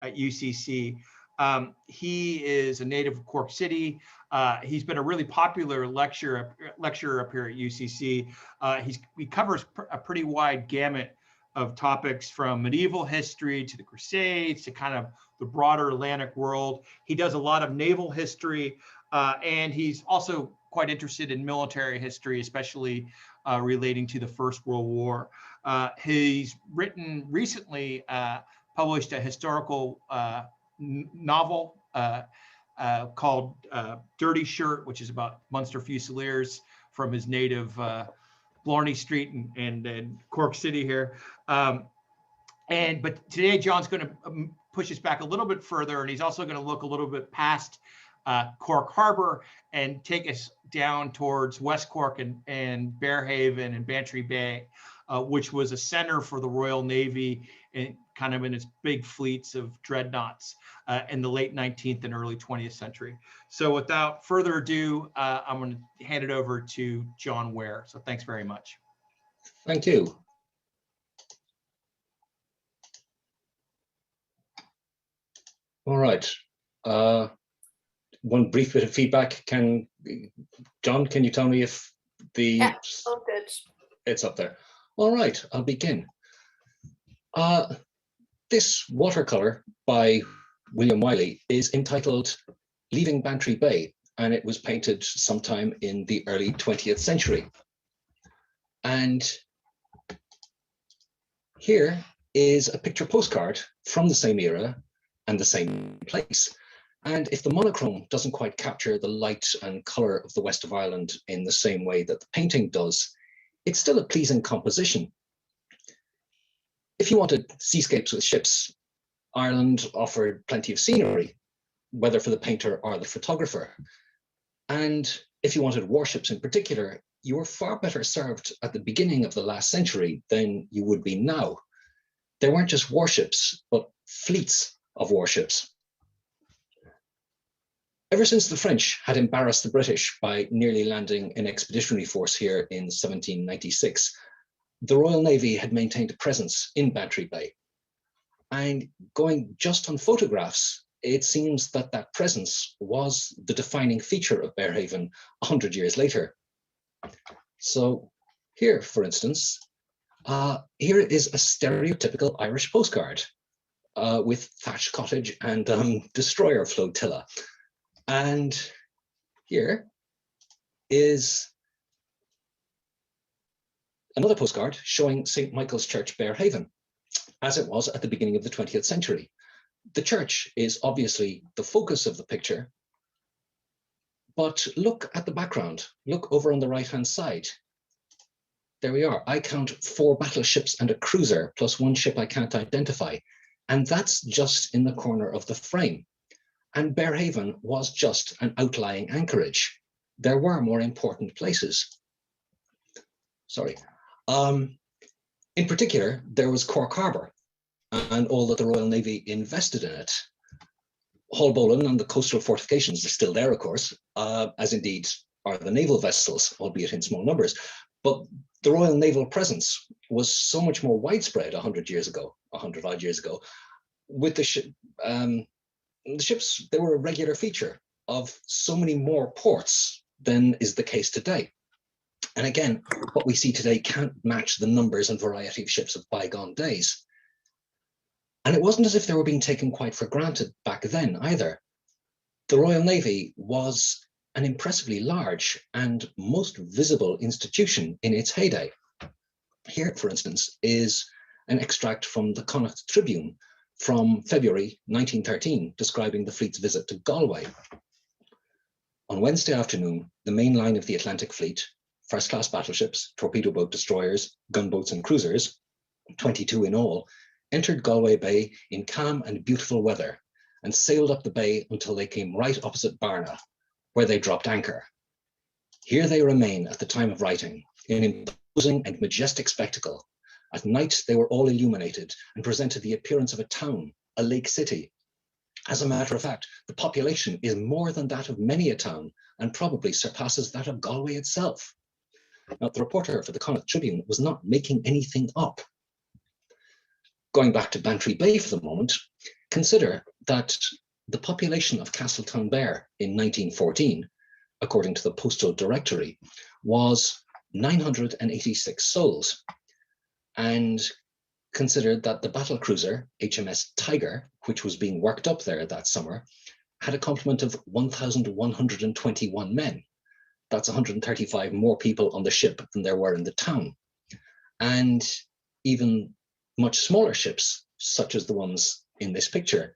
at UCC. He is a native of Cork City. He's been a really popular lecturer up here at UCC. He covers a pretty wide gamut of topics from medieval history to the Crusades to kind of the broader Atlantic world. He does a lot of naval history, and he's also quite interested in military history, especially relating to the First World War. He's written recently, published a historical novel called Dirty Shirt, which is about Munster Fusiliers from his native Blarney Street and Cork City here. But today John's going to push us back a little bit further, and he's also going to look a little bit past Cork Harbour and take us down towards West Cork and Berehaven and Bantry Bay, which was a center for the Royal Navy in kind of in its big fleets of dreadnoughts in the late 19th and early 20th century. So without further ado, I'm going to hand it over to John Ware. So thanks very much. Thank you. All right. One brief bit of feedback. John, can you tell me if all good. It's up there. All right, I'll begin. This watercolor by William Wiley is entitled Leaving Bantry Bay, and it was painted sometime in the early 20th century. And here is a picture postcard from the same era and the same place. And if the monochrome doesn't quite capture the light and color of the west of Ireland in the same way that the painting does, it's still a pleasing composition. If you wanted seascapes with ships, Ireland offered plenty of scenery, whether for the painter or the photographer. And if you wanted warships in particular, you were far better served at the beginning of the last century than you would be now. There weren't just warships, but fleets of warships. Ever since the French had embarrassed the British by nearly landing an expeditionary force here in 1796, the Royal Navy had maintained a presence in Bantry Bay. And going just on photographs, it seems that that presence was the defining feature of Berehaven 100 years later. So here, for instance, here is a stereotypical Irish postcard with thatched cottage and destroyer flotilla. And here is another postcard showing St. Michael's Church, Berehaven, as it was at the beginning of the 20th century. The church is obviously the focus of the picture, but look at the background. Look over on the right-hand side. There we are. I count 4 battleships and a cruiser, plus 1 ship I can't identify. And that's just in the corner of the frame. And Berehaven was just an outlying anchorage. There were more important places. Sorry. In particular, there was Cork Harbour and all that the Royal Navy invested in it. Haulbowline and the coastal fortifications are still there, of course, as indeed are the naval vessels, albeit in small numbers. But the Royal Naval presence was so much more widespread 100 odd years ago, with the ships, they were a regular feature of so many more ports than is the case today. And again, what we see today can't match the numbers and variety of ships of bygone days. And it wasn't as if they were being taken quite for granted back then either. The Royal Navy was an impressively large and most visible institution in its heyday. Here, for instance, is an extract from the Connacht Tribune from February 1913, describing the fleet's visit to Galway. On Wednesday afternoon, the main line of the Atlantic Fleet, first-class battleships, torpedo boat destroyers, gunboats and cruisers, 22 in all, entered Galway Bay in calm and beautiful weather and sailed up the bay until they came right opposite Barna, where they dropped anchor. Here they remain at the time of writing, in an imposing and majestic spectacle. At night, they were all illuminated and presented the appearance of a town, a lake city. As a matter of fact, the population is more than that of many a town and probably surpasses that of Galway itself. Now, the reporter for the Connacht Tribune was not making anything up. Going back to Bantry Bay for the moment, Consider that the population of Castletownbere in 1914, according to the Postal Directory, was 986 souls. And consider that the battle cruiser HMS Tiger, which was being worked up there that summer, had a complement of 1,121 men. That's 135 more people on the ship than there were in the town. And even much smaller ships, such as the ones in this picture,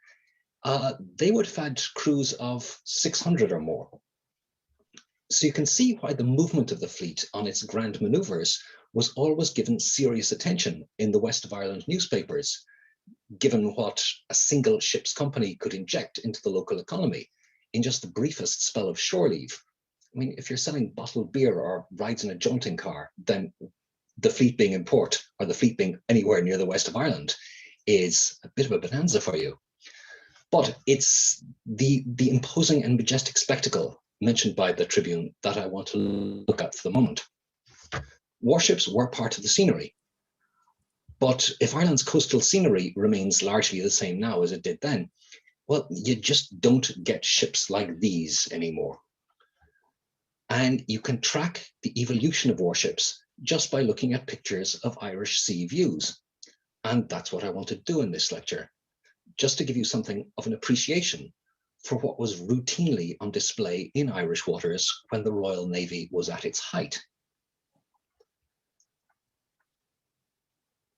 they would have had crews of 600 or more. So you can see why the movement of the fleet on its grand manoeuvres was always given serious attention in the West of Ireland newspapers, given what a single ship's company could inject into the local economy in just the briefest spell of shore leave. I mean, if you're selling bottled beer or rides in a jaunting car, then the fleet being in port or the fleet being anywhere near the West of Ireland is a bit of a bonanza for you. But it's the imposing and majestic spectacle mentioned by the Tribune that I want to look at for the moment. Warships were part of the scenery, but if Ireland's coastal scenery remains largely the same now as it did then, well, you just don't get ships like these anymore. And you can track the evolution of warships just by looking at pictures of Irish sea views. And that's what I want to do in this lecture, just to give you something of an appreciation for what was routinely on display in Irish waters when the Royal Navy was at its height.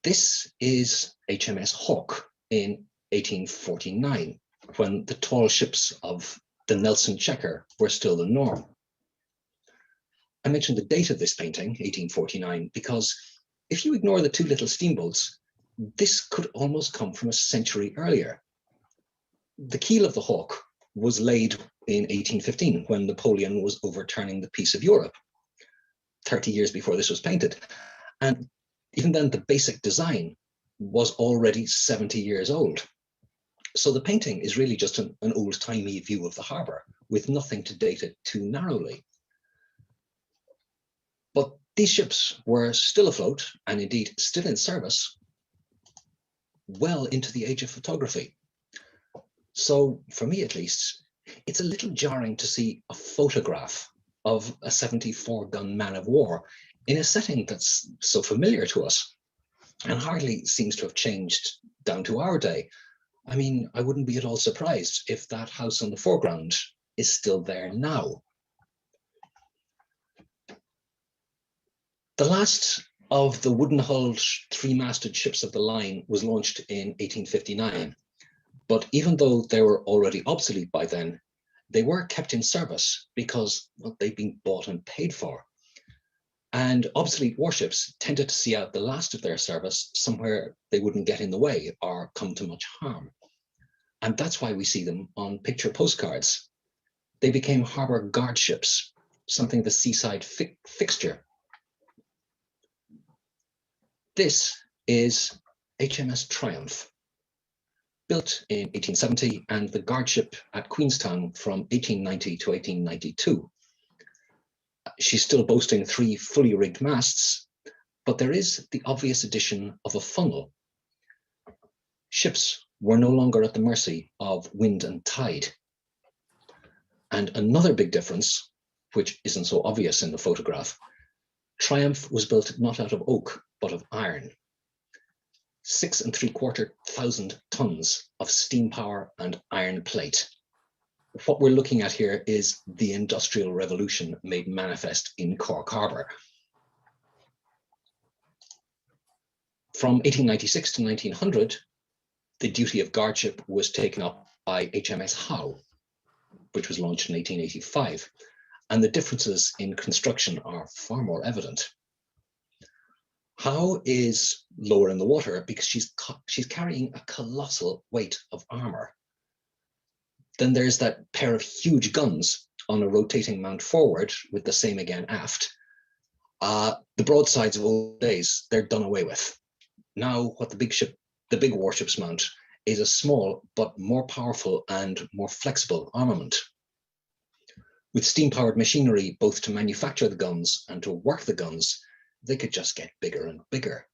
This is HMS Hawke in 1849, when the tall ships of the Nelson Checker were still the norm. I mentioned the date of this painting, 1849, because if you ignore the two little steamboats, this could almost come from a century earlier. The keel of the Hawke was laid in 1815 when Napoleon was overturning the peace of Europe, 30 years before this was painted. And even then, the basic design was already 70 years old. So the painting is really just an old-timey view of the harbour with nothing to date it too narrowly. But these ships were still afloat and indeed still in service well into the age of photography. So for me, at least, it's a little jarring to see a photograph of a 74-gun man of war in a setting that's so familiar to us and hardly seems to have changed down to our day. I mean, I wouldn't be at all surprised if that house in the foreground is still there now. The last of the wooden-hulled, three-masted ships of the line was launched in 1859. But even though they were already obsolete by then, they were kept in service because, well, they'd been bought and paid for. And obsolete warships tended to see out the last of their service somewhere they wouldn't get in the way or come to much harm. And that's why we see them on picture postcards. They became harbour guard ships, something of a seaside fixture. This is HMS Triumph, built in 1870 and the guard ship at Queenstown from 1890 to 1892. She's still boasting 3 fully rigged masts, but there is the obvious addition of a funnel. Ships were no longer at the mercy of wind and tide. And another big difference, which isn't so obvious in the photograph, Triumph was built not out of oak, but of iron. 6,750 tons of steam power and iron plate. What we're looking at here is the Industrial Revolution made manifest in Cork Harbour. From 1896 to 1900, the duty of guardship was taken up by HMS Howe, which was launched in 1885, and the differences in construction are far more evident. Howe is lower in the water because she's carrying a colossal weight of armour. Then there's that pair of huge guns on a rotating mount forward with the same again aft. The broadsides of old days, they're done away with. Now what the big warships mount is a small but more powerful and more flexible armament. With steam-powered machinery both to manufacture the guns and to work the guns, they could just get bigger and bigger.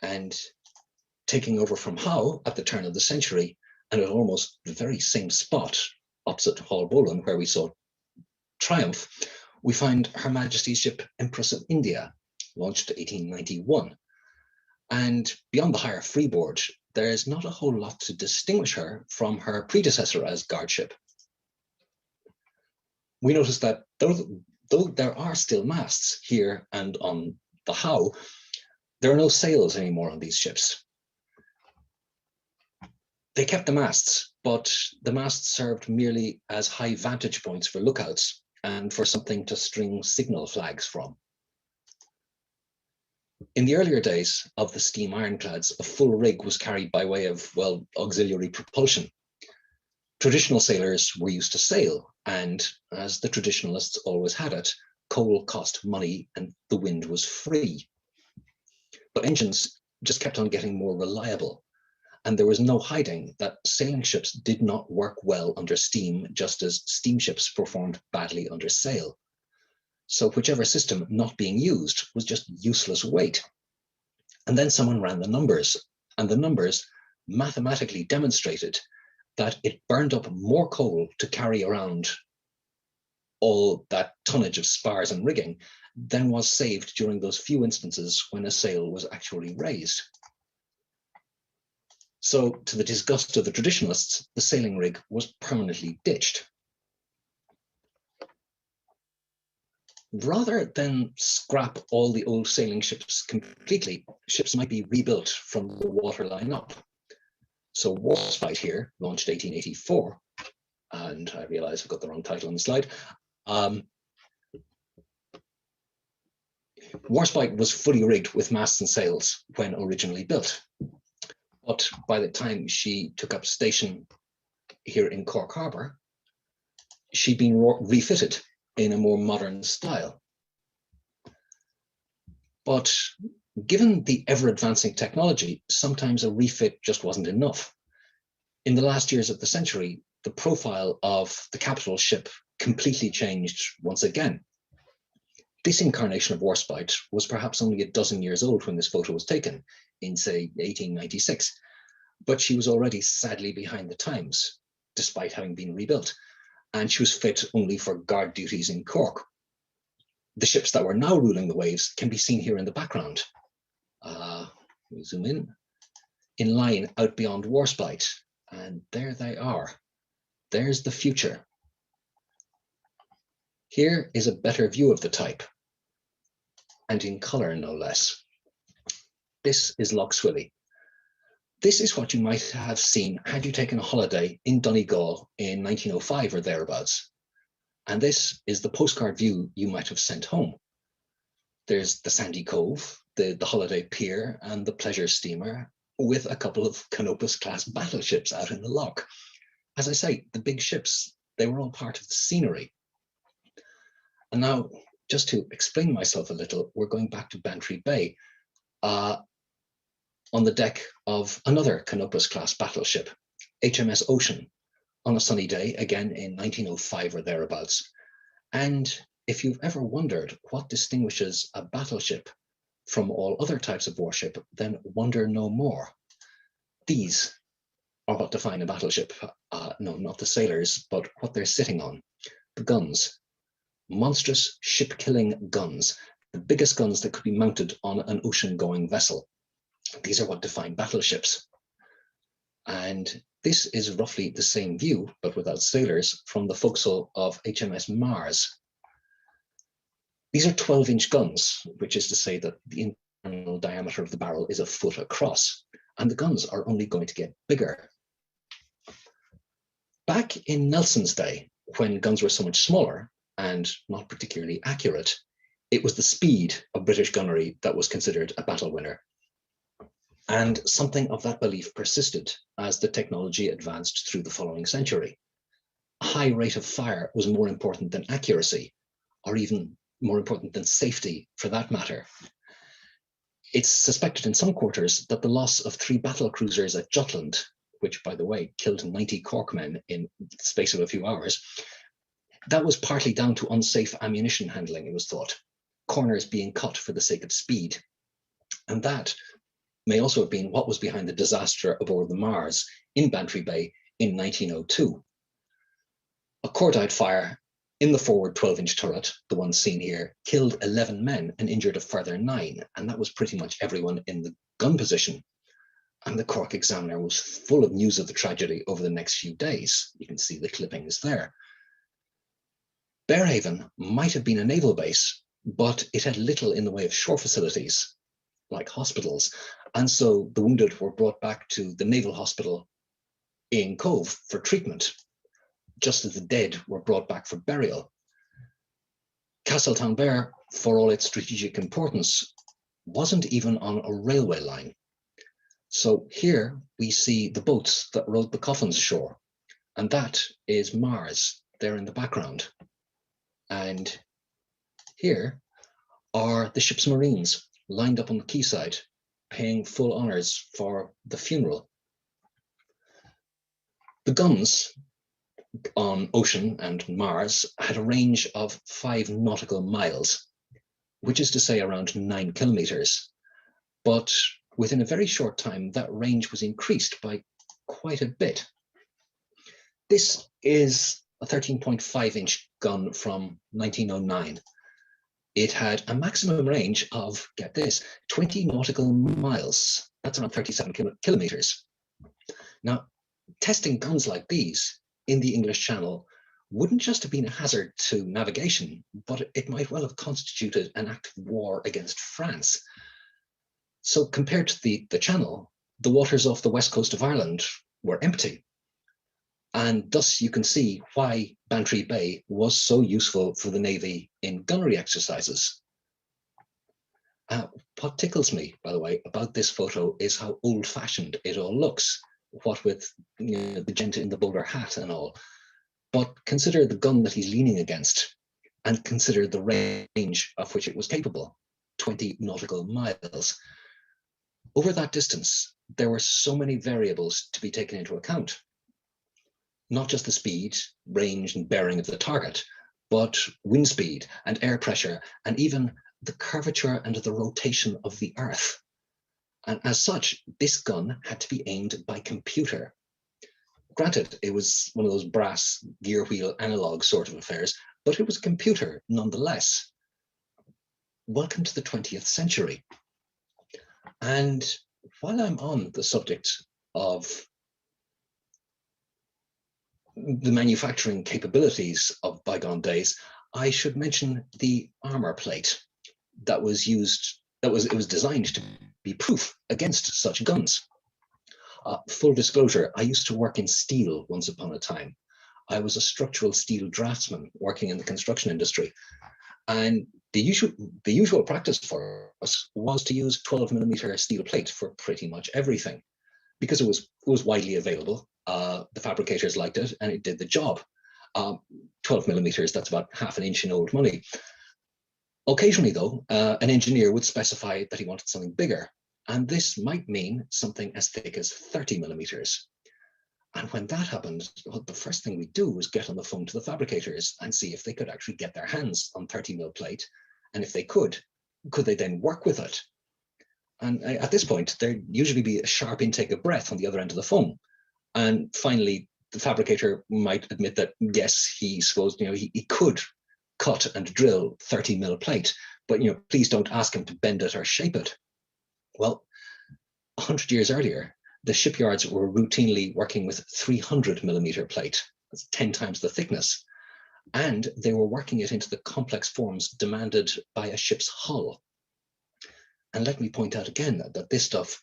And taking over from Howe at the turn of the century, and at almost the very same spot opposite Hall Bolan, where we saw Triumph, we find Her Majesty's ship Empress of India, launched 1891. And beyond the higher freeboard, there's not a whole lot to distinguish her from her predecessor as guard ship. We notice that though there are still masts here and on the Howe, there are no sails anymore on these ships. They kept the masts, but the masts served merely as high vantage points for lookouts and for something to string signal flags from. In the earlier days of the steam ironclads, a full rig was carried by way of, well, auxiliary propulsion. Traditional sailors were used to sail, and as the traditionalists always had it, coal cost money and the wind was free. But engines just kept on getting more reliable, and there was no hiding that sailing ships did not work well under steam, just as steamships performed badly under sail. So whichever system not being used was just useless weight. And then someone ran the numbers, and the numbers mathematically demonstrated that it burned up more coal to carry around all that tonnage of spars and rigging than was saved during those few instances when a sail was actually raised. So, to the disgust of the traditionalists, the sailing rig was permanently ditched. Rather than scrap all the old sailing ships completely, ships might be rebuilt from the waterline up. So Warspite here, launched 1884, and I realize I've got the wrong title on the slide. Warspite was fully rigged with masts and sails when originally built. But by the time she took up station here in Cork Harbour, she'd been refitted in a more modern style. But given the ever-advancing technology, sometimes a refit just wasn't enough. In the last years of the century, the profile of the capital ship completely changed once again. This incarnation of Warspite was perhaps only a dozen years old when this photo was taken, in, say, 1896, but she was already sadly behind the times, despite having been rebuilt, and she was fit only for guard duties in Cork. The ships that were now ruling the waves can be seen here in the background. We zoom in line out beyond Warspite, and there they are. There's the future. Here is a better view of the type, and in colour no less. This is Lough Swilly. This is what you might have seen had you taken a holiday in Donegal in 1905 or thereabouts. And this is the postcard view you might have sent home. There's the Sandy Cove, the holiday pier, and the pleasure steamer, with a couple of Canopus-class battleships out in the loch. As I say, the big ships, they were all part of the scenery. And now, just to explain myself a little, we're going back to Bantry Bay on the deck of another Canopus-class battleship, HMS Ocean, on a sunny day, again in 1905 or thereabouts. And if you've ever wondered what distinguishes a battleship from all other types of warship, then wonder no more. These are what define a battleship. No, not the sailors, but what they're sitting on. The guns. Monstrous ship-killing guns. The biggest guns that could be mounted on an ocean-going vessel. These are what define battleships. And this is roughly the same view, but without sailors, from the forecastle of HMS Mars. These are 12-inch guns, which is to say that the internal diameter of the barrel is a foot across, and the guns are only going to get bigger. Back in Nelson's day, when guns were so much smaller and not particularly accurate, it was the speed of British gunnery that was considered a battle winner. And something of that belief persisted as the technology advanced through the following century. A high rate of fire was more important than accuracy, or even more important than safety for that matter. It's suspected in some quarters that the loss of 3 battle cruisers at Jutland, which by the way killed 90 Cork men in the space of a few hours, that was partly down to unsafe ammunition handling, it was thought, corners being cut for the sake of speed. And that, may also have been what was behind the disaster aboard the Mars in Bantry Bay in 1902. A cordite fire in the forward 12-inch turret, the one seen here, killed 11 men and injured a further 9, and that was pretty much everyone in the gun position. And the Cork Examiner was full of news of the tragedy over the next few days. You can see the clippings there. Bearhaven might have been a naval base, but it had little in the way of shore facilities, like hospitals. And so the wounded were brought back to the Naval Hospital in Cove for treatment, just as the dead were brought back for burial. Castletownbere, for all its strategic importance, wasn't even on a railway line. So here we see the boats that rowed the coffins ashore, and that is Mars there in the background. And here are the ship's marines lined up on the quayside, paying full honours for the funeral. The guns on Ocean and Mars had a range of 5 nautical miles, which is to say around 9 kilometres. But within a very short time, that range was increased by quite a bit. This is a 13.5-inch gun from 1909. It had a maximum range of, get this, 20 nautical miles. That's around 37 kilometres. Now, testing guns like these in the English Channel wouldn't just have been a hazard to navigation, but it might well have constituted an act of war against France. So compared to the Channel, the waters off the west coast of Ireland were empty. And thus you can see why Bantry Bay was so useful for the Navy in gunnery exercises. What tickles me, by the way, about this photo is how old-fashioned it all looks, what with the gent in the bowler hat and all. But consider the gun that he's leaning against, and consider the range of which it was capable, 20 nautical miles. Over that distance, there were so many variables to be taken into account. Not just the speed, range, and bearing of the target, but wind speed and air pressure, and even the curvature and the rotation of the Earth. And as such, this gun had to be aimed by computer. Granted, it was one of those brass gear wheel analog sort of affairs, but it was a computer nonetheless. Welcome to the 20th century. And while I'm on the subject of the manufacturing capabilities of bygone days, I should mention the armor plate that was used. It was designed to be proof against such guns. Full disclosure, I used to work in steel once upon a time. I was a structural steel draftsman working in the construction industry, and the usual practice for us was to use 12mm steel plate for pretty much everything, because it was widely available. The fabricators liked it, and it did the job. 12mm, that's about half an inch in old money. Occasionally, though, an engineer would specify that he wanted something bigger, and this might mean something as thick as 30mm. And when that happened, well, the first thing we do was get on the phone to the fabricators and see if they could actually get their hands on 30mm plate, and if they could they then work with it? And at this point, there'd usually be a sharp intake of breath on the other end of the phone. And finally, the fabricator might admit that, yes, he supposed, he could cut and drill 30mm plate, but, please don't ask him to bend it or shape it. Well, 100 years earlier, the shipyards were routinely working with 300mm plate. That's 10 times the thickness. And they were working it into the complex forms demanded by a ship's hull. And let me point out again that this stuff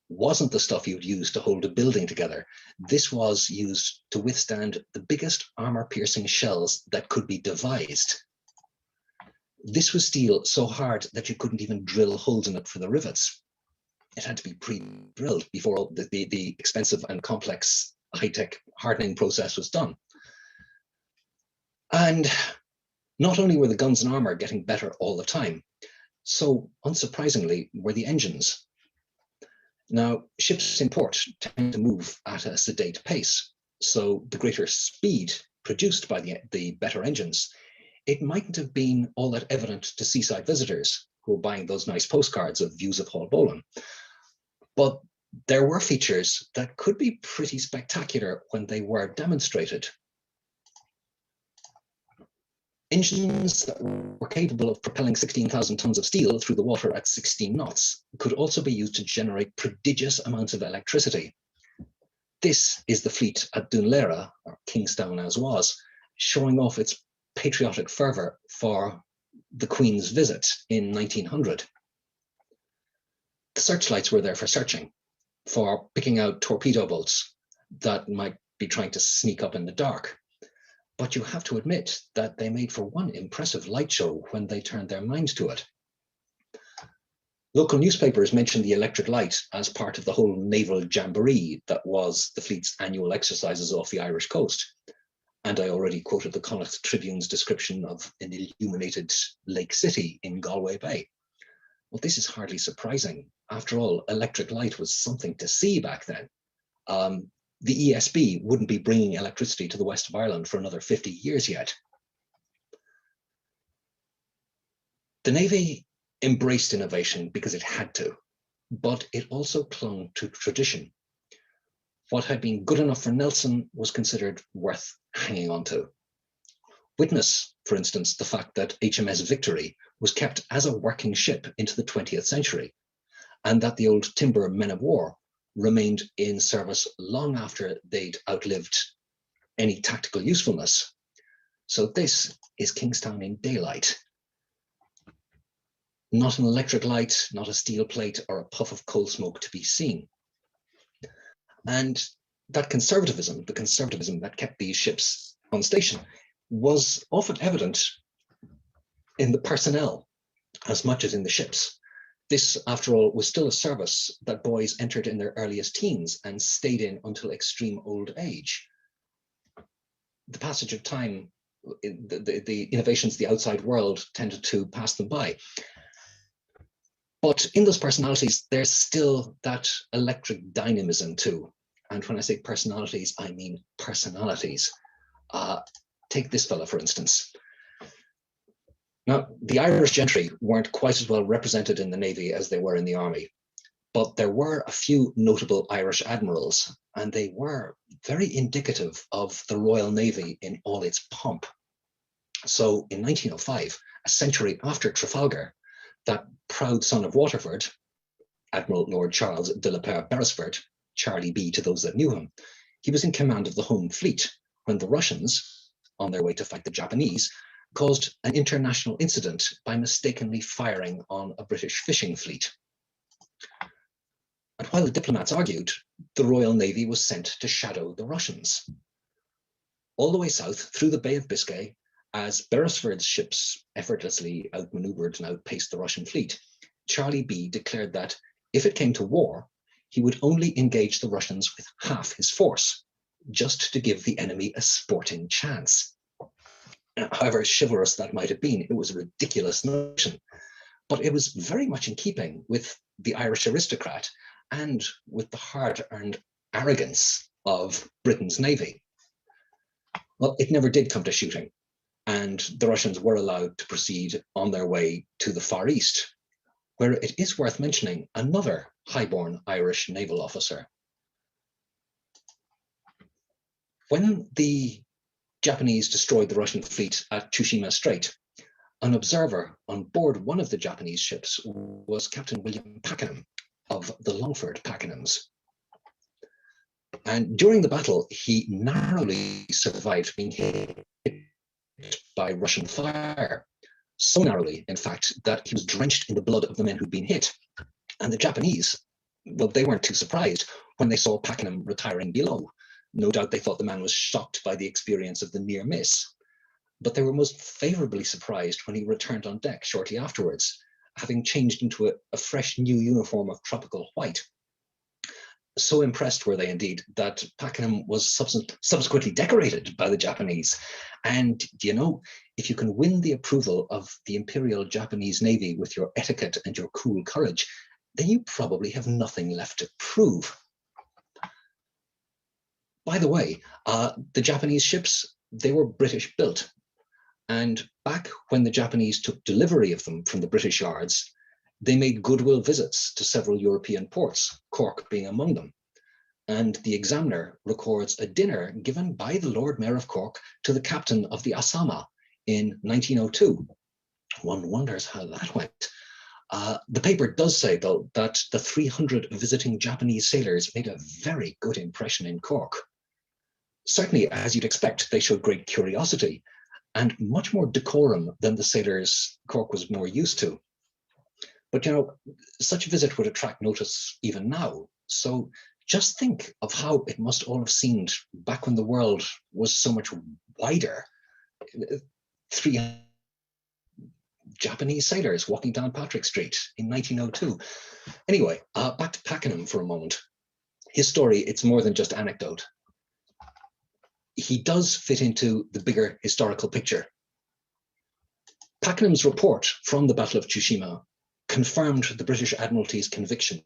wasn't the stuff you'd use to hold a building together. This was used to withstand the biggest armor-piercing shells that could be devised. This was steel so hard that you couldn't even drill holes in it for the rivets. It had to be pre-drilled before the expensive and complex high-tech hardening process was done. And not only were the guns and armor getting better all the time, so unsurprisingly were the engines. Now, ships in port tend to move at a sedate pace, so the greater speed produced by the better engines, it mightn't have been all that evident to seaside visitors who were buying those nice postcards of views of Hall Bolan. But there were features that could be pretty spectacular when they were demonstrated. Engines that were capable of propelling 16,000 tons of steel through the water at 16 knots could also be used to generate prodigious amounts of electricity. This is the fleet at Dunlera, or Kingstown as was, showing off its patriotic fervour for the Queen's visit in 1900. The searchlights were there for searching, for picking out torpedo boats that might be trying to sneak up in the dark. But you have to admit that they made for one impressive light show when they turned their minds to it. Local newspapers mentioned the electric light as part of the whole naval jamboree that was the fleet's annual exercises off the Irish coast. And I already quoted the Connacht Tribune's description of an illuminated Lake City in Galway Bay. Well, this is hardly surprising. After all, electric light was something to see back then. The ESB wouldn't be bringing electricity to the west of Ireland for another 50 years yet. The Navy embraced innovation because it had to, but it also clung to tradition. What had been good enough for Nelson was considered worth hanging on to. Witness, for instance, the fact that HMS Victory was kept as a working ship into the 20th century, and that the old timber men of war remained in service long after they'd outlived any tactical usefulness. So this is Kingstown in daylight. Not an electric light, not a steel plate or a puff of coal smoke to be seen. And that conservatism, the conservatism that kept these ships on station, was often evident in the personnel as much as in the ships. This, after all, was still a service that boys entered in their earliest teens and stayed in until extreme old age. The passage of time, the innovations of the outside world tended to pass them by. But in those personalities, there's still that electric dynamism too. And when I say personalities, I mean personalities. Take this fella, for instance. Now, the Irish gentry weren't quite as well represented in the Navy as they were in the Army, but there were a few notable Irish admirals, and they were very indicative of the Royal Navy in all its pomp. So in 1905, a century after Trafalgar, that proud son of Waterford, Admiral Lord Charles de la Pere Beresford, Charlie B to those that knew him, he was in command of the home fleet when the Russians, on their way to fight the Japanese, caused an international incident by mistakenly firing on a British fishing fleet. And while the diplomats argued, the Royal Navy was sent to shadow the Russians. All the way south through the Bay of Biscay, as Beresford's ships effortlessly outmaneuvered and outpaced the Russian fleet, Charlie B declared that if it came to war, he would only engage the Russians with half his force, just to give the enemy a sporting chance. However chivalrous that might have been, it was a ridiculous notion, but it was very much in keeping with the Irish aristocrat and with the hard-earned arrogance of Britain's navy. Well, it never did come to shooting, and the Russians were allowed to proceed on their way to the Far East, where it is worth mentioning another highborn Irish naval officer. When the Japanese destroyed the Russian fleet at Tsushima Strait, an observer on board one of the Japanese ships was Captain William Pakenham of the Longford Pakenhams. And during the battle, he narrowly survived being hit by Russian fire. So narrowly, in fact, that he was drenched in the blood of the men who'd been hit. And the Japanese, well, they weren't too surprised when they saw Pakenham retiring below. No doubt they thought the man was shocked by the experience of the near miss. But they were most favorably surprised when he returned on deck shortly afterwards, having changed into a fresh new uniform of tropical white. So impressed were they indeed that Pakenham was subsequently decorated by the Japanese. And you know, if you can win the approval of the Imperial Japanese Navy with your etiquette and your cool courage, then you probably have nothing left to prove. By the way, the Japanese ships, they were British built. And back when the Japanese took delivery of them from the British yards, They made goodwill visits to several European ports, Cork being among them. And the Examiner records a dinner given by the Lord Mayor of Cork to the captain of the Asama in 1902. One wonders how that went. The paper does say, though, that the 300 visiting Japanese sailors made a very good impression in Cork. Certainly, as you'd expect, they showed great curiosity and much more decorum than the sailors Cork was more used to. But, you know, such a visit would attract notice even now. So just think of how it must all have seemed back when the world was so much wider. 300 Japanese sailors walking down Patrick Street in 1902. Anyway, back to Pakenham for a moment. His story, it's more than just anecdote. He does fit into the bigger historical picture. Pakenham's report from the Battle of Tsushima confirmed the British Admiralty's conviction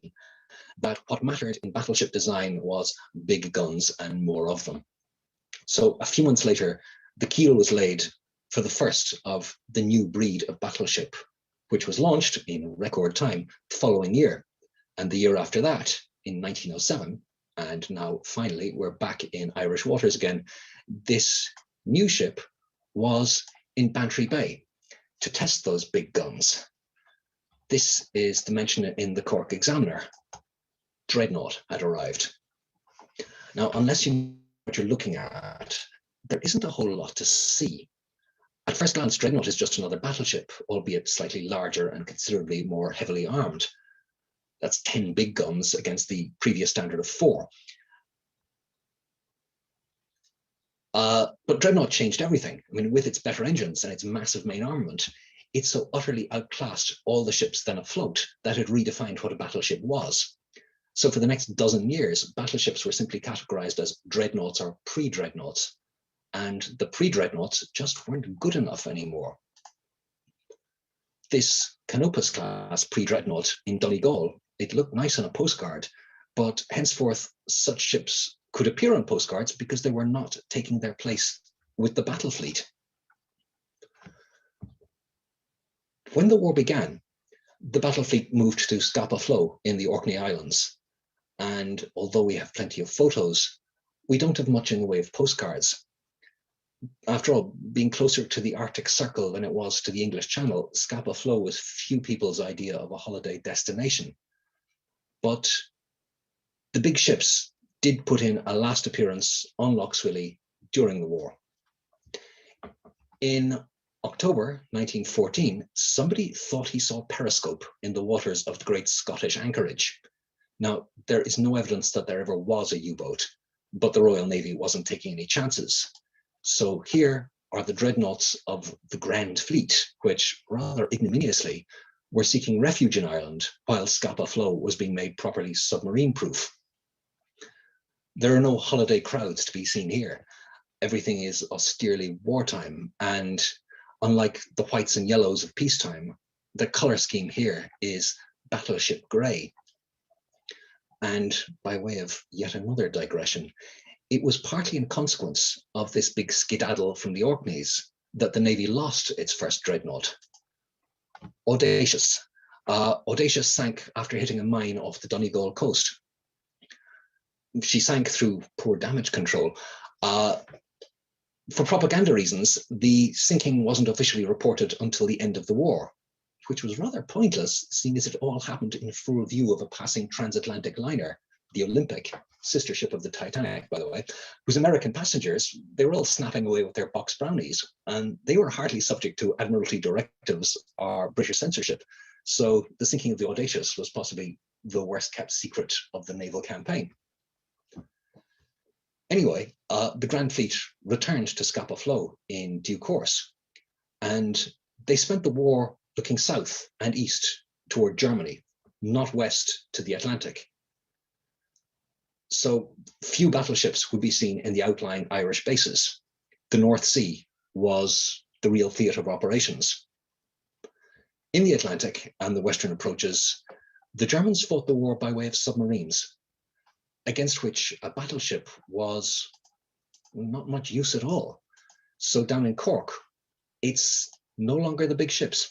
that what mattered in battleship design was big guns and more of them. So a few months later, the keel was laid for the first of the new breed of battleship, which was launched in record time the following year. And the year after that, in 1907, and now finally we're back in Irish waters again, this new ship was in Bantry Bay to test those big guns. This is the mention in the Cork Examiner. Dreadnought had arrived. Now, unless you know what you're looking at, there isn't a whole lot to see. At first glance, Dreadnought is just another battleship, albeit slightly larger and considerably more heavily armed. That's 10 big guns against the previous standard of 4. But Dreadnought changed everything. I mean, with its better engines and its massive main armament, it so utterly outclassed all the ships then afloat that it redefined what a battleship was. So for the next dozen years, battleships were simply categorized as dreadnoughts or pre-dreadnoughts. And the pre-dreadnoughts just weren't good enough anymore. This Canopus class pre-dreadnought in Donegal, it looked nice on a postcard, but henceforth such ships could appear on postcards because they were not taking their place with the battle fleet. When the war began, the battle fleet moved to Scapa Flow in the Orkney Islands. And although we have plenty of photos, we don't have much in the way of postcards. After all, being closer to the Arctic Circle than it was to the English Channel, Scapa Flow was few people's idea of a holiday destination. But the big ships did put in a last appearance on Lough Swilly during the war. In October 1914, somebody thought he saw periscope in the waters of the Great Scottish Anchorage. Now, there is no evidence that there ever was a U-boat, but the Royal Navy wasn't taking any chances. So here are the dreadnoughts of the Grand Fleet, which rather ignominiously were seeking refuge in Ireland while Scapa Flow was being made properly submarine-proof. There are no holiday crowds to be seen here. Everything is austerely wartime, and unlike the whites and yellows of peacetime, the color scheme here is battleship grey. And by way of yet another digression, it was partly in consequence of this big skedaddle from the Orkneys that the Navy lost its first dreadnought. Audacious. Audacious sank after hitting a mine off the Donegal coast. She sank through poor damage control. For propaganda reasons, the sinking wasn't officially reported until the end of the war, which was rather pointless, seeing as it all happened in full view of a passing transatlantic liner, the Olympic, sister ship of the Titanic, by the way, whose American passengers, they were all snapping away with their box brownies, and they were hardly subject to Admiralty directives or British censorship. So the sinking of the Audacious was possibly the worst kept secret of the naval campaign. Anyway, the Grand Fleet returned to Scapa Flow in due course, and they spent the war looking south and east toward Germany, not west to the Atlantic. So few battleships would be seen in the outlying Irish bases. The North Sea was the real theatre of operations. In the Atlantic and the western approaches, the Germans fought the war by way of submarines, against which a battleship was not much use at all. So down in Cork, it's no longer the big ships.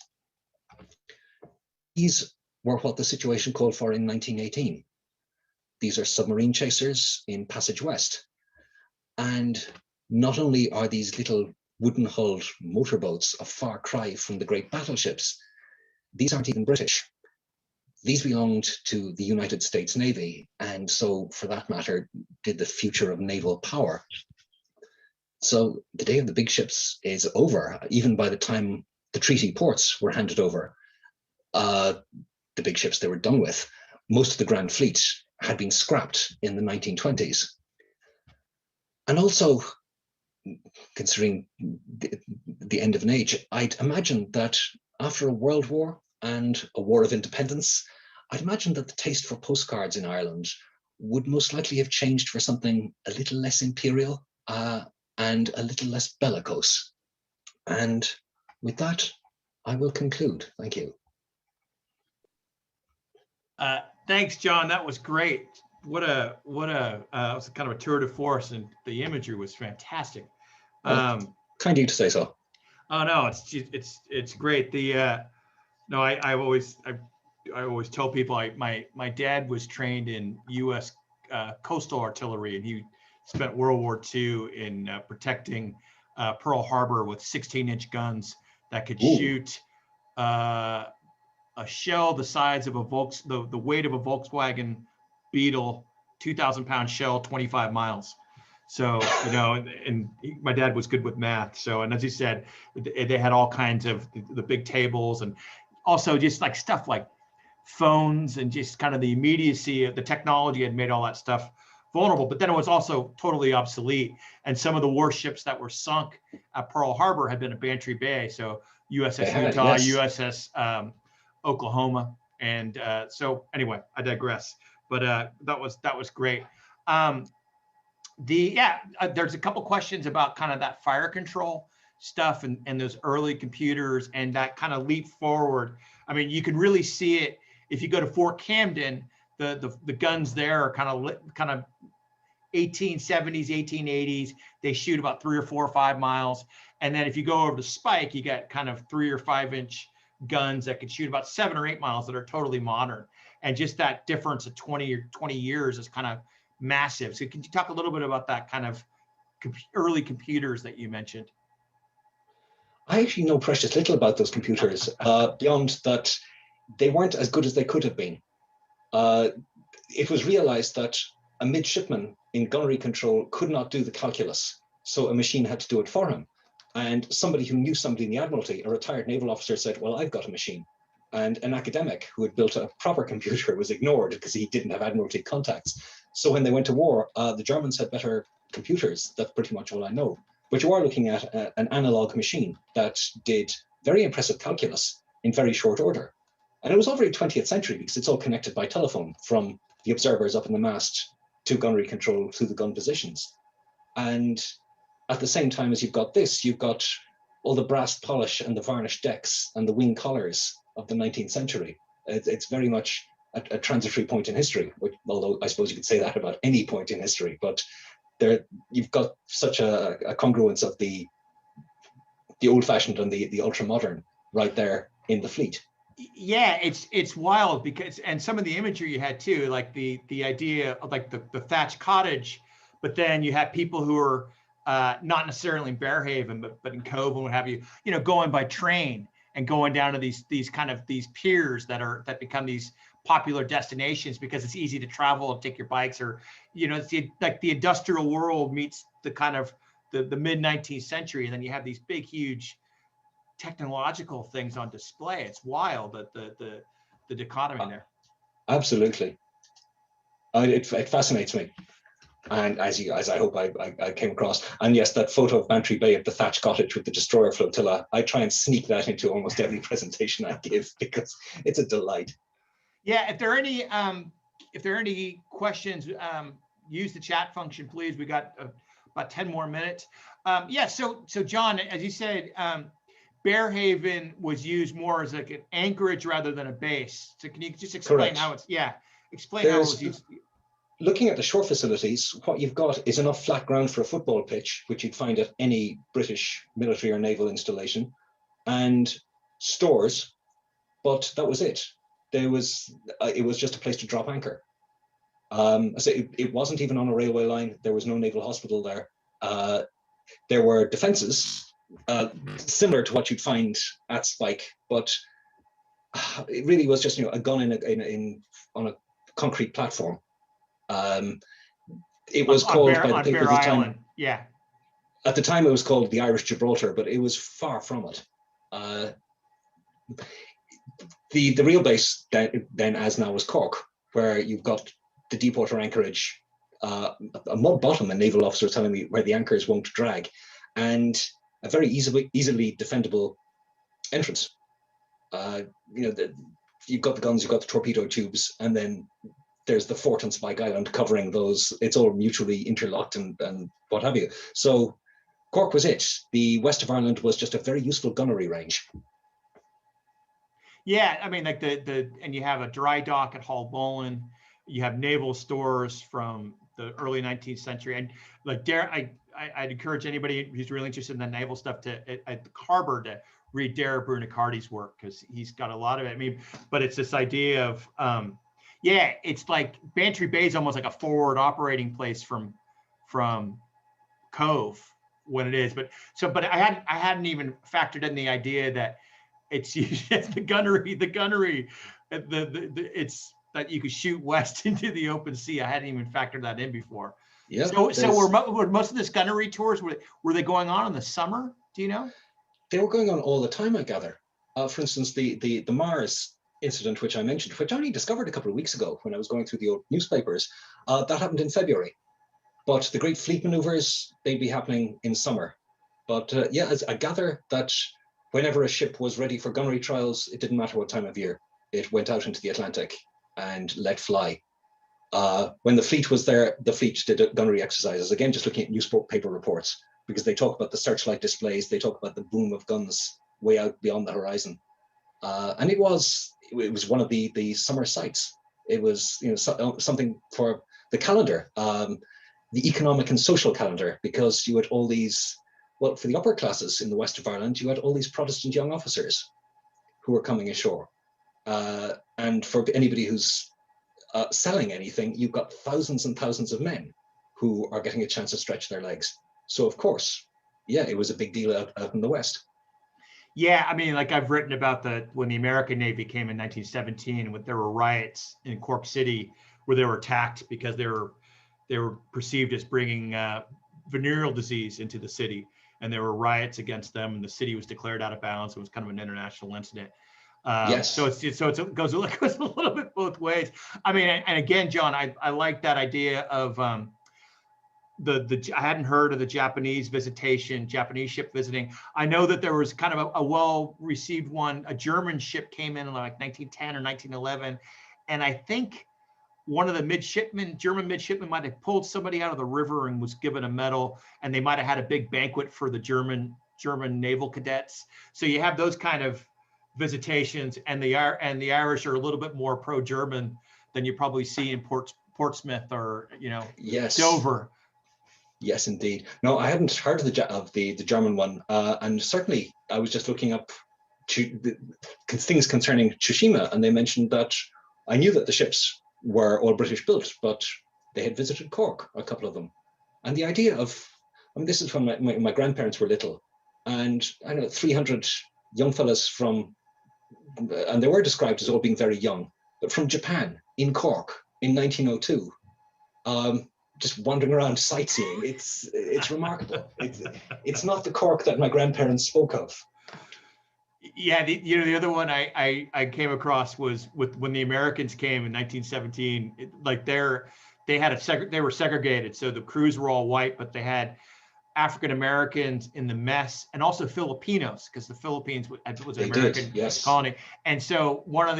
These were what the situation called for in 1918. These are submarine chasers in Passage West. And not only are these little wooden-hulled motorboats a far cry from the great battleships, these aren't even British. These belonged to the United States Navy, and so, for that matter, did the future of naval power. So the day of the big ships is over, even by the time the treaty ports were handed over. The big ships they were done with. Most of the Grand Fleet had been scrapped in the 1920s. And also, considering the end of an age, I'd imagine that after a world war and a war of independence, I'd imagine that the taste for postcards in Ireland would most likely have changed for something a little less imperial and a little less bellicose. And with that, I will conclude. Thank you. Thanks, John. That was great. What a it was kind of a tour de force, and the imagery was fantastic. Kind of you to say so. Oh no, it's great. No, I always tell people my dad was trained in U.S. Coastal artillery, and he spent World War II in protecting Pearl Harbor with 16-inch guns that could shoot a shell the size of the weight of a Volkswagen Beetle, 2,000-pound shell, 25 miles. So, you know, and my dad was good with math. So, and as he said, they had all kinds of the big tables, and also just like stuff like phones, and just kind of the immediacy of the technology had made all that stuff vulnerable. But then it was also totally obsolete. And some of the warships that were sunk at Pearl Harbor had been at Bantry Bay. So USS Utah, yes. USS Oklahoma. And so anyway, I digress. But that was great. There's a couple questions about kind of that fire control stuff and those early computers and that kind of leap forward. I mean, you can really see it if you go to Fort Camden. The guns there are kind of 1870s, 1880s. They shoot about 3 or 4 or 5 miles. And then if you go over to Spike, you get kind of 3 or 5 inch guns that could shoot about 7 or 8 miles that are totally modern. And just that difference of 20 years is kind of massive. So can you talk a little bit about that kind of early computers that you mentioned? I actually know precious little about those computers, beyond that they weren't as good as they could have been. It was realized that a midshipman in gunnery control could not do the calculus, so a machine had to do it for him. And somebody who knew somebody in the Admiralty, a retired naval officer, said, well, I've got a machine. And an academic who had built a proper computer was ignored because he didn't have Admiralty contacts. So when they went to war, the Germans had better computers. That's pretty much all I know. But you are looking at an analog machine that did very impressive calculus in very short order. And it was all very 20th century because it's all connected by telephone from the observers up in the mast to gunnery control through the gun positions. And at the same time as you've got this, you've got all the brass polish and the varnished decks and the wing collars of the 19th century. It's very much a transitory point in history, although I suppose you could say that about any point in history, but there you've got such a congruence of the old-fashioned and the ultra-modern right there in the fleet. Yeah, it's wild because, and some of the imagery you had too, like the idea of like the thatched cottage, but then you have people who are not necessarily in Bearhaven, but in Cove and what have you, going by train and going down to these piers that become these popular destinations because it's easy to travel and take your bikes, or it's like the industrial world meets the kind of the mid 19th century, and then you have these big huge technological things on display. It's wild that the dichotomy there. Absolutely. It fascinates me. And as I hope I came across, and yes, that photo of Bantry Bay of the thatched cottage with the destroyer flotilla, I try and sneak that into almost every presentation I give because it's a delight. Yeah, if there are any questions, use the chat function, please. We got about 10 more minutes. So John, as you said, Bearhaven was used more as like an anchorage rather than a base. So can you just explain Correct. How it's, explain how it was used? Looking at the shore facilities, what you've got is enough flat ground for a football pitch, which you'd find at any British military or naval installation, and stores, but that was it. There was it was just a place to drop anchor. So it wasn't even on a railway line. There was no naval hospital there. There were defenses similar to what you'd find at Spike, but it really was just, you know, a gun on a concrete platform. It was called by the paper at the time. Yeah. At the time, it was called the Irish Gibraltar, but it was far from it. The real base then, as now, was Cork, where you've got the deep water anchorage, a mud bottom, a naval officer telling me, where the anchors won't drag, and a very easily defendable entrance. You know, you've got the guns, you've got the torpedo tubes, and then there's the fort on Spike Island covering those. It's all mutually interlocked and what have you. So Cork was it. The west of Ireland was just a very useful gunnery range. Yeah, I mean, like and you have a dry dock at Haulbowline. You have naval stores from the early 19th century, and like I'd encourage anybody who's really interested in the naval stuff at the harbor to read Dara Brunicardi's work, because he's got a lot of it. I mean, but it's this idea of yeah, it's like Bantry Bay is almost like a forward operating place from Cove when it is, but I hadn't even factored in the idea that it's the gunnery, it's that you could shoot west into the open sea. I hadn't even factored that in before. Yeah. So were most of this gunnery tours, were they going on in the summer? Do you know? They were going on all the time, I gather. For instance, the Mars incident, which I mentioned, which I only discovered a couple of weeks ago when I was going through the old newspapers, that happened in February. But the great fleet maneuvers, they'd be happening in summer. But yeah, I gather that whenever a ship was ready for gunnery trials, it didn't matter what time of year, it went out into the Atlantic and let fly. When the fleet was there, the fleet did gunnery exercises, again, just looking at newspaper reports, because they talk about the searchlight displays, they talk about the boom of guns way out beyond the horizon. And it was one of the summer sights. It was, you know, something for the calendar, the economic and social calendar, because you had all these, well, for the upper classes in the west of Ireland, you had all these Protestant young officers who were coming ashore. And for anybody who's selling anything, you've got thousands and thousands of men who are getting a chance to stretch their legs. So of course, yeah, it was a big deal out in the West. Yeah, I mean, like I've written about when the American Navy came in 1917, when there were riots in Cork City where they were attacked because they were perceived as bringing venereal disease into the city, and there were riots against them, and the city was declared out of bounds. It was kind of an international incident. Yes. So it goes a little bit both ways. I mean, and again, John, I like that idea of I hadn't heard of the Japanese ship visiting. I know that there was kind of a well-received one. A German ship came in like 1910 or 1911, and I think one of the German midshipmen might have pulled somebody out of the river and was given a medal, and they might have had a big banquet for the German naval cadets. So you have those kind of visitations, and the Irish are a little bit more pro-German than you probably see in Portsmouth or, you know, yes. Dover. Yes, indeed. No, I hadn't heard of the German one, and certainly I was just looking up things concerning Tsushima, and they mentioned that I knew that the ships were all British built, but they had visited Cork, a couple of them, and the idea of, I mean, this is when my grandparents were little, and I don't know, 300 young fellas from, and they were described as all being very young, but from Japan in Cork in 1902. Just wandering around sightseeing. It's remarkable. It's not the Cork that my grandparents spoke of. Yeah, the other one I came across was when the Americans came in 1917. They were segregated, so the crews were all white, but they had African Americans in the mess, and also Filipinos, because the Philippines was an American colony. And so one of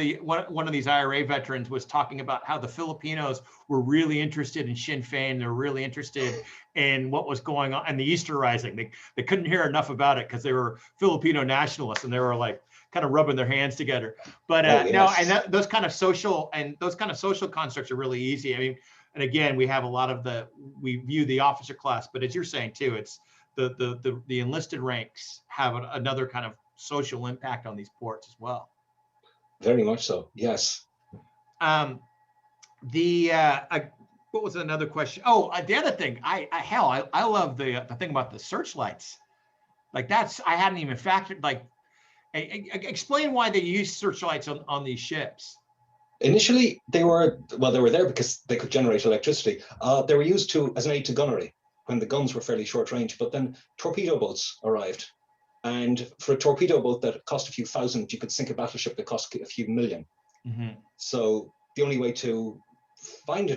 these IRA veterans was talking about how the Filipinos were really interested in Sinn Féin. They're really interested in what was going on and the Easter Rising. They couldn't hear enough about it because they were Filipino nationalists, and they were like kind of rubbing their hands together. But those kind of social constructs are really easy. I mean, and again, we have we view the officer class, but as you're saying too, it's the enlisted ranks have another kind of social impact on these ports as well. Very much so, yes. What was another question? Oh, the other thing, I love the thing about the searchlights. Like I hadn't even factored, like, explain why they use searchlights on these ships. Initially, they were there because they could generate electricity. They were used as an aid to gunnery when the guns were fairly short range, but then torpedo boats arrived. And for a torpedo boat that cost a few thousand, you could sink a battleship that cost a few million. Mm-hmm. So the only way to find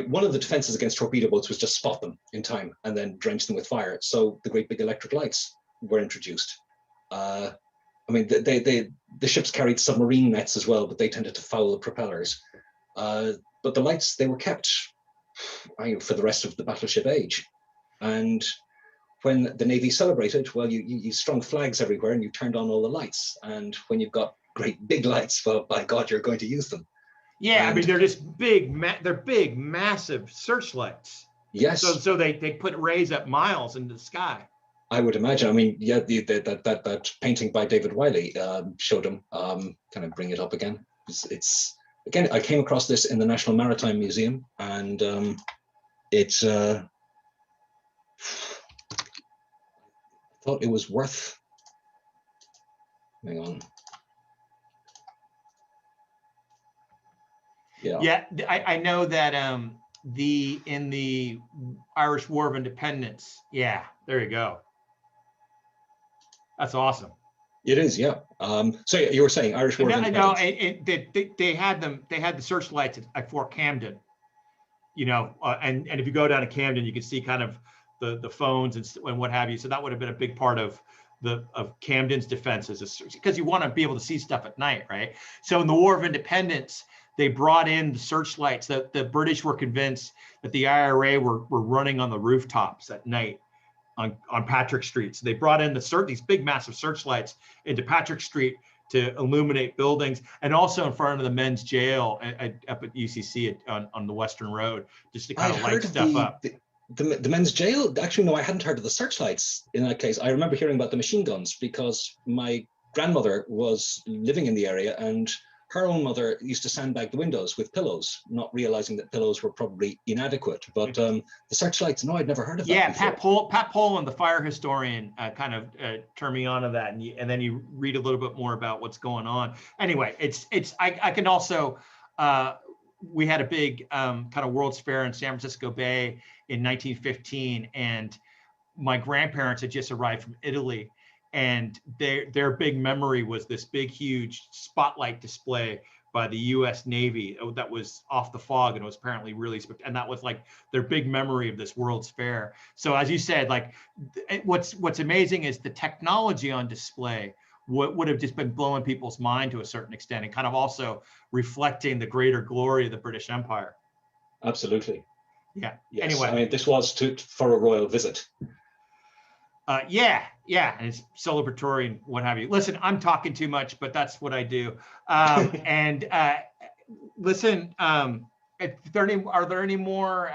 one of the defenses against torpedo boats was just spot them in time and then drench them with fire. So the great big electric lights were introduced. I mean, the ships carried submarine nets as well, but they tended to foul the propellers. But the lights, they were kept for the rest of the battleship age. And when the Navy celebrated, well, you strung flags everywhere and you turned on all the lights. And when you've got great big lights, well, by God, you're going to use them. Yeah, I mean, they're just big, massive searchlights. Yes. So they put rays up miles into the sky. I would imagine. I mean, yeah, that painting by David Wiley showed them. Can I bring it up again? It's again, I came across this in the National Maritime Museum, and it's. I thought it was worth. Hang on. Yeah, I know that in the Irish War of Independence. Yeah, there you go. That's awesome. It is, yeah. So you were saying Irish War of Independence. No, they had them. They had the searchlights at Fort Camden. You know, and if you go down to Camden, you can see kind of the phones and what have you. So that would have been a big part of Camden's defenses, because you want to be able to see stuff at night, right? So in the War of Independence, they brought in the searchlights. That the British were convinced that the IRA were running on the rooftops at night on Patrick Street. So they brought in these big, massive searchlights into Patrick Street to illuminate buildings, and also in front of the men's jail up at UCC on the Western Road, just to kind of light stuff up. The men's jail? Actually, no, I hadn't heard of the searchlights in that case. I remember hearing about the machine guns because my grandmother was living in the area, and her own mother used to sandbag the windows with pillows, not realizing that pillows were probably inadequate. But the searchlights, no, I'd never heard of that. Yeah, Pat Poland, the fire historian, kind of turned me on to that, and then you read a little bit more about what's going on. Anyway, I can also. We had a big kind of World's Fair in San Francisco Bay in 1915, and my grandparents had just arrived from Italy, and their big memory was this big, huge spotlight display by the U.S. Navy that was off the fog, and it was apparently really, and that was like their big memory of this World's Fair. So as you said, like what's amazing is the technology on display would have just been blowing people's mind to a certain extent, and kind of also reflecting the greater glory of the British Empire. Absolutely. Yeah. Yes. Anyway, I mean, this was for a royal visit. Yeah, and it's celebratory and what have you. Listen, I'm talking too much, but that's what I do. And listen, are there any more?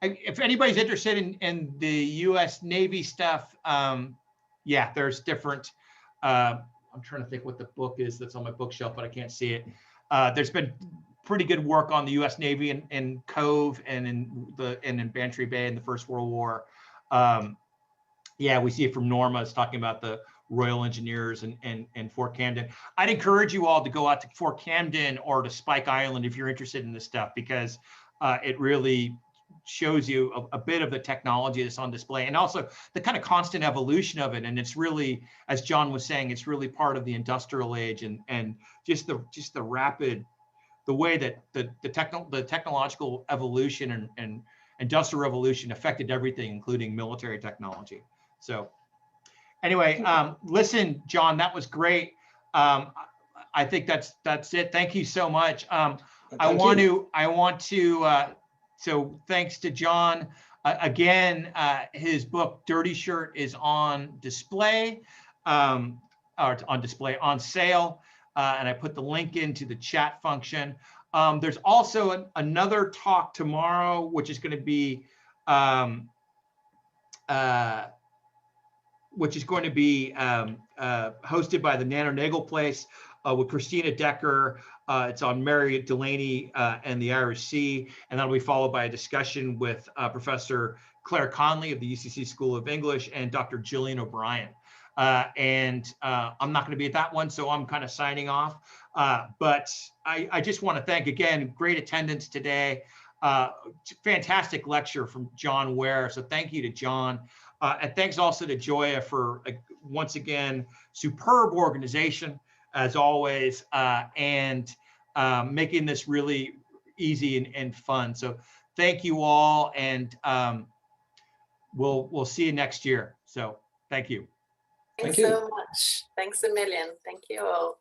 If anybody's interested in the U.S. Navy stuff, yeah, there's different. I'm trying to think what the book is that's on my bookshelf, but I can't see it. There's been pretty good work on the U.S. Navy in Cove and in Bantry Bay in the First World War. Yeah, we see it from Norma. It's talking about the Royal Engineers and Fort Camden. I'd encourage you all to go out to Fort Camden or to Spike Island if you're interested in this stuff, because it really shows you a bit of the technology that's on display, and also the kind of constant evolution of it. And it's really, as John was saying, it's really part of the industrial age, and just the rapid, the way that the technological evolution and industrial revolution affected everything, including military technology. So anyway, listen, John, that was great. I think that's it. Thank you so much. I want to so thanks to John. Again, his book Dirty Shirt is on display, on sale, and I put the link into the chat function. There's also another talk tomorrow, which is going to be hosted by the Nano Nagel Place with Christina Decker. It's on Mary Delaney and the Irish Sea, and that'll be followed by a discussion with Professor Claire Conley of the UCC School of English and Dr. Gillian O'Brien. I'm not going to be at that one, so I'm kind of signing off. But I just want to thank again, great attendance today. Fantastic lecture from John Ware. So thank you to John. And thanks also to Joya for, once again, superb organization, as always, and making this really easy and fun. So thank you all, and we'll see you next year. So thank you. Thanks so much. Thanks a million. Thank you all.